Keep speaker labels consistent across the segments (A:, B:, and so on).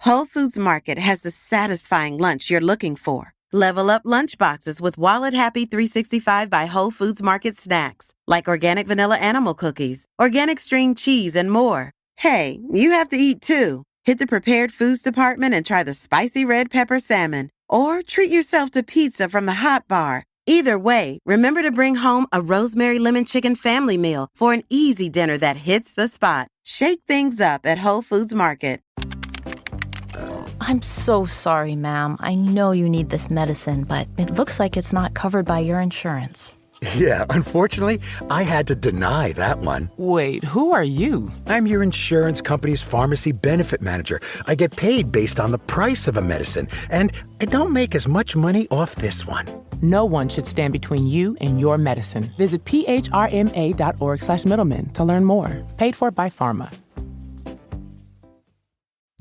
A: Whole Foods Market has the satisfying lunch you're looking for. Level up lunch boxes with Wallet Happy 365 by Whole Foods Market snacks, like organic vanilla animal cookies, organic string cheese, and more. Hey, you have to eat too. Hit the prepared foods department and try the spicy red pepper salmon, or treat yourself to pizza from the Hot Bar. Either way, remember to bring home a rosemary lemon chicken family meal for an easy dinner that hits the spot. Shake things up at Whole Foods Market.
B: I'm so sorry, ma'am. I know you need this medicine, but it looks like it's not covered by your insurance.
C: Yeah, unfortunately, I had to deny that one.
D: Wait, who are you?
C: I'm your insurance company's pharmacy benefit manager. I get paid based on the price of a medicine, and I don't make as much money off this one.
D: No one should stand between you and your medicine. Visit phrma.org/middleman to learn more. Paid for by Pharma.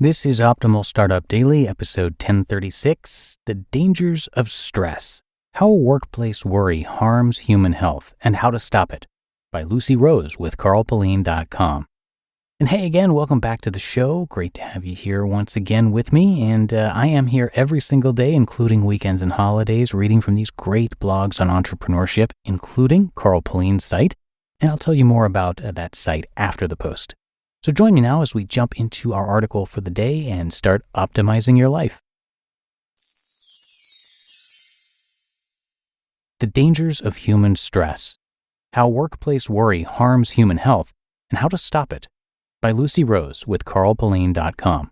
E: This is Optimal Startup Daily, episode 1036, The Dangers of Stress, How Workplace Worry Harms Human Health and How to Stop It, by Lucy Rose with carlpullein.com. And hey again, welcome back to the show. Great to have you here once again with me. And I am here every single day, including weekends and holidays, reading from these great blogs on entrepreneurship, including Carl Pullein's site. And I'll tell you more about that site after the post. So join me now as we jump into our article for the day and start optimizing your life. The Dangers of Human Stress, How Workplace Worry Harms Human Health and How to Stop It, by Lucy Rose with carlpullein.com.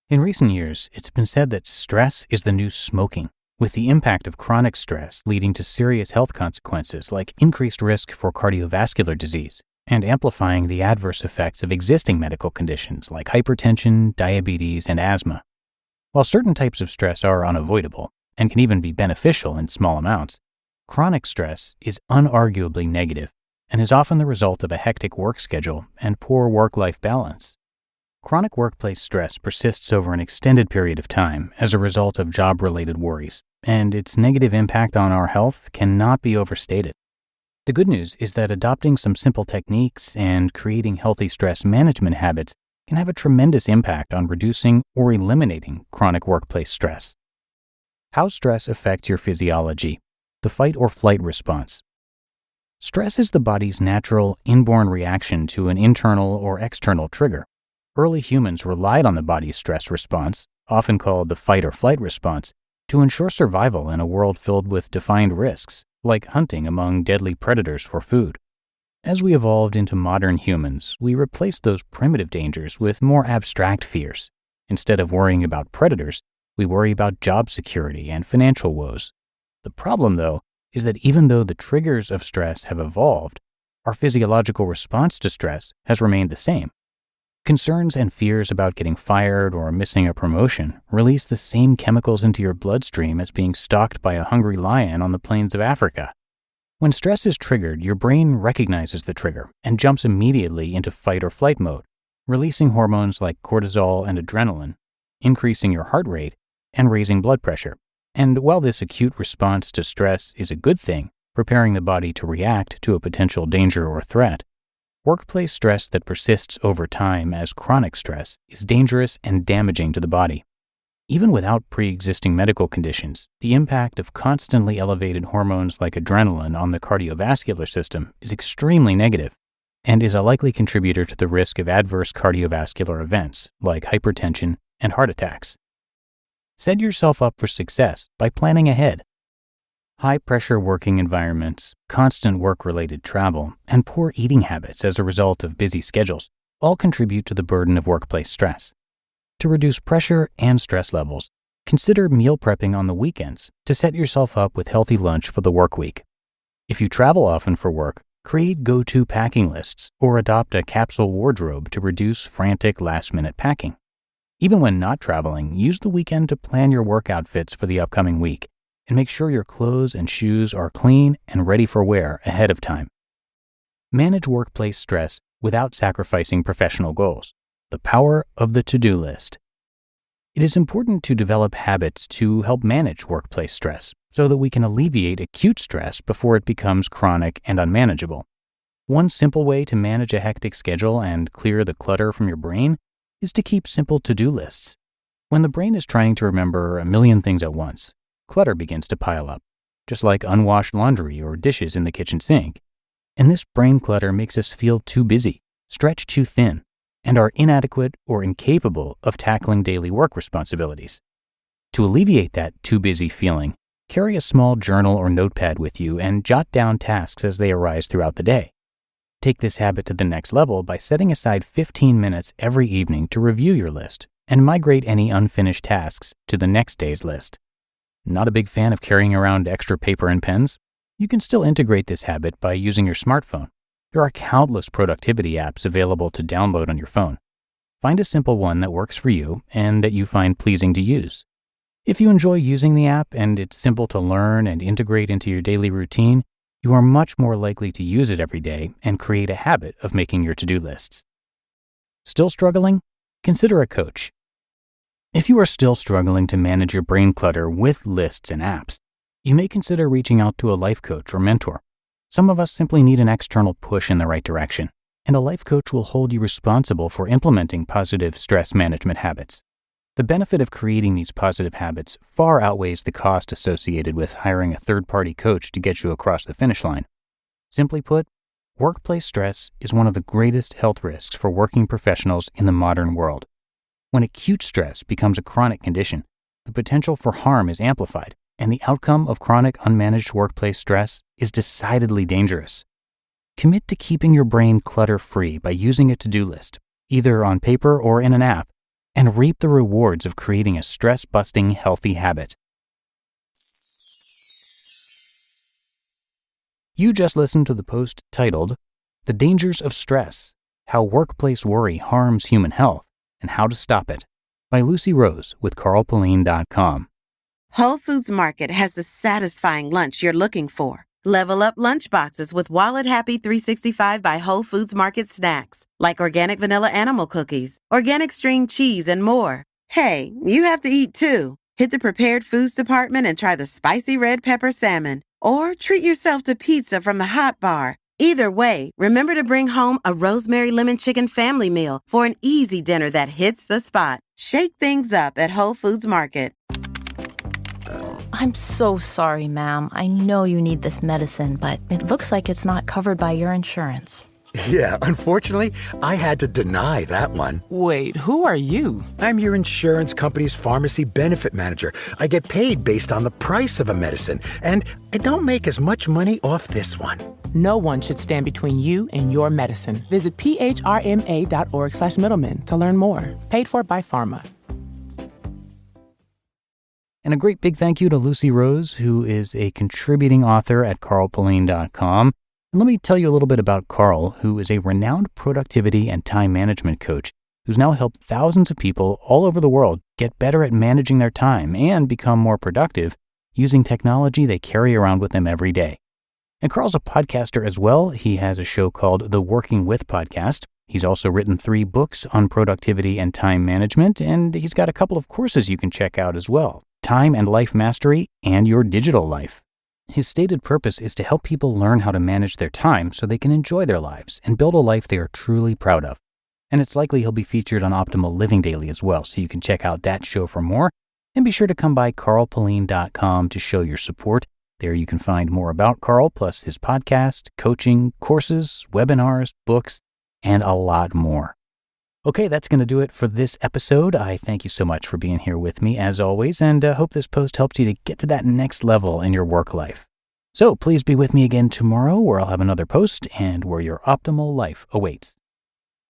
E: In recent years, it's been said that stress is the new smoking, with the impact of chronic stress leading to serious health consequences like increased risk for cardiovascular disease, and amplifying the adverse effects of existing medical conditions like hypertension, diabetes, and asthma. While certain types of stress are unavoidable and can even be beneficial in small amounts, chronic stress is unarguably negative and is often the result of a hectic work schedule and poor work-life balance. Chronic workplace stress persists over an extended period of time as a result of job-related worries, and its negative impact on our health cannot be overstated. The good news is that adopting some simple techniques and creating healthy stress management habits can have a tremendous impact on reducing or eliminating chronic workplace stress. How stress affects your physiology, the fight or flight response. Stress is the body's natural, inborn reaction to an internal or external trigger. Early humans relied on the body's stress response, often called the fight or flight response, to ensure survival in a world filled with defined risks, like hunting among deadly predators for food. As we evolved into modern humans, we replaced those primitive dangers with more abstract fears. Instead of worrying about predators, we worry about job security and financial woes. The problem, though, is that even though the triggers of stress have evolved, our physiological response to stress has remained the same. Concerns and fears about getting fired or missing a promotion release the same chemicals into your bloodstream as being stalked by a hungry lion on the plains of Africa. When stress is triggered, your brain recognizes the trigger and jumps immediately into fight or flight mode, releasing hormones like cortisol and adrenaline, increasing your heart rate, and raising blood pressure. And while this acute response to stress is a good thing, preparing the body to react to a potential danger or threat, workplace stress that persists over time as chronic stress is dangerous and damaging to the body. Even without pre-existing medical conditions, the impact of constantly elevated hormones like adrenaline on the cardiovascular system is extremely negative and is a likely contributor to the risk of adverse cardiovascular events like hypertension and heart attacks. Set yourself up for success by planning ahead. High-pressure working environments, constant work-related travel, and poor eating habits as a result of busy schedules all contribute to the burden of workplace stress. To reduce pressure and stress levels, consider meal prepping on the weekends to set yourself up with healthy lunch for the work week. If you travel often for work, create go-to packing lists or adopt a capsule wardrobe to reduce frantic last-minute packing. Even when not traveling, use the weekend to plan your work outfits for the upcoming week and make sure your clothes and shoes are clean and ready for wear ahead of time. Manage workplace stress without sacrificing professional goals. The power of the to-do list. It is important to develop habits to help manage workplace stress so that we can alleviate acute stress before it becomes chronic and unmanageable. One simple way to manage a hectic schedule and clear the clutter from your brain is to keep simple to-do lists. When the brain is trying to remember a million things at once, clutter begins to pile up, just like unwashed laundry or dishes in the kitchen sink. And this brain clutter makes us feel too busy, stretched too thin, and are inadequate or incapable of tackling daily work responsibilities. To alleviate that too busy feeling, carry a small journal or notepad with you and jot down tasks as they arise throughout the day. Take this habit to the next level by setting aside 15 minutes every evening to review your list and migrate any unfinished tasks to the next day's list. Not a big fan of carrying around extra paper and pens? You can still integrate this habit by using your smartphone. There are countless productivity apps available to download on your phone. Find a simple one that works for you and that you find pleasing to use. If you enjoy using the app and it's simple to learn and integrate into your daily routine, you are much more likely to use it every day and create a habit of making your to-do lists. Still struggling? Consider a coach. If you are still struggling to manage your brain clutter with lists and apps, you may consider reaching out to a life coach or mentor. Some of us simply need an external push in the right direction, and a life coach will hold you responsible for implementing positive stress management habits. The benefit of creating these positive habits far outweighs the cost associated with hiring a third-party coach to get you across the finish line. Simply put, workplace stress is one of the greatest health risks for working professionals in the modern world. When acute stress becomes a chronic condition, the potential for harm is amplified, and the outcome of chronic unmanaged workplace stress is decidedly dangerous. Commit to keeping your brain clutter-free by using a to-do list, either on paper or in an app, and reap the rewards of creating a stress-busting, healthy habit. You just listened to the post titled, "The Dangers of Stress: How Workplace Worry Harms Human Health and How to Stop It," by Lucy Rose with carlpullein.com.
A: Whole Foods Market has the satisfying lunch you're looking for. Level up lunch boxes with Wallet Happy 365 by Whole Foods Market snacks, like organic vanilla animal cookies, organic string cheese, and more. Hey, you have to eat too. Hit the prepared foods department and try the spicy red pepper salmon, or treat yourself to pizza from the hot bar. Either way, remember to bring home a rosemary lemon chicken family meal for an easy dinner that hits the spot. Shake things up at Whole Foods Market.
B: I'm so sorry, ma'am. I know you need this medicine, but it looks like it's not covered by your insurance.
C: Yeah, unfortunately, I had to deny that one.
D: Wait, who are you?
C: I'm your insurance company's pharmacy benefit manager. I get paid based on the price of a medicine, and I don't make as much money off this one.
D: No one should stand between you and your medicine. Visit phrma.org/middleman to learn more. Paid for by Pharma.
E: And a great big thank you to Lucy Rose, who is a contributing author at carlpullein.com. And let me tell you a little bit about Carl, who is a renowned productivity and time management coach who's now helped thousands of people all over the world get better at managing their time and become more productive using technology they carry around with them every day. And Carl's a podcaster as well. He has a show called The Working With Podcast. He's also written 3 books on productivity and time management, and he's got a couple of courses you can check out as well. Time and Life Mastery, and Your Digital Life. His stated purpose is to help people learn how to manage their time so they can enjoy their lives and build a life they are truly proud of. And it's likely he'll be featured on Optimal Living Daily as well, so you can check out that show for more. And be sure to come by carlpullein.com to show your support. There you can find more about Carl, plus his podcast, coaching, courses, webinars, books, and a lot more. Okay, that's going to do it for this episode. I thank you so much for being here with me, as always, and hope this post helps you to get to that next level in your work life. So please be with me again tomorrow, where I'll have another post and where your optimal life awaits.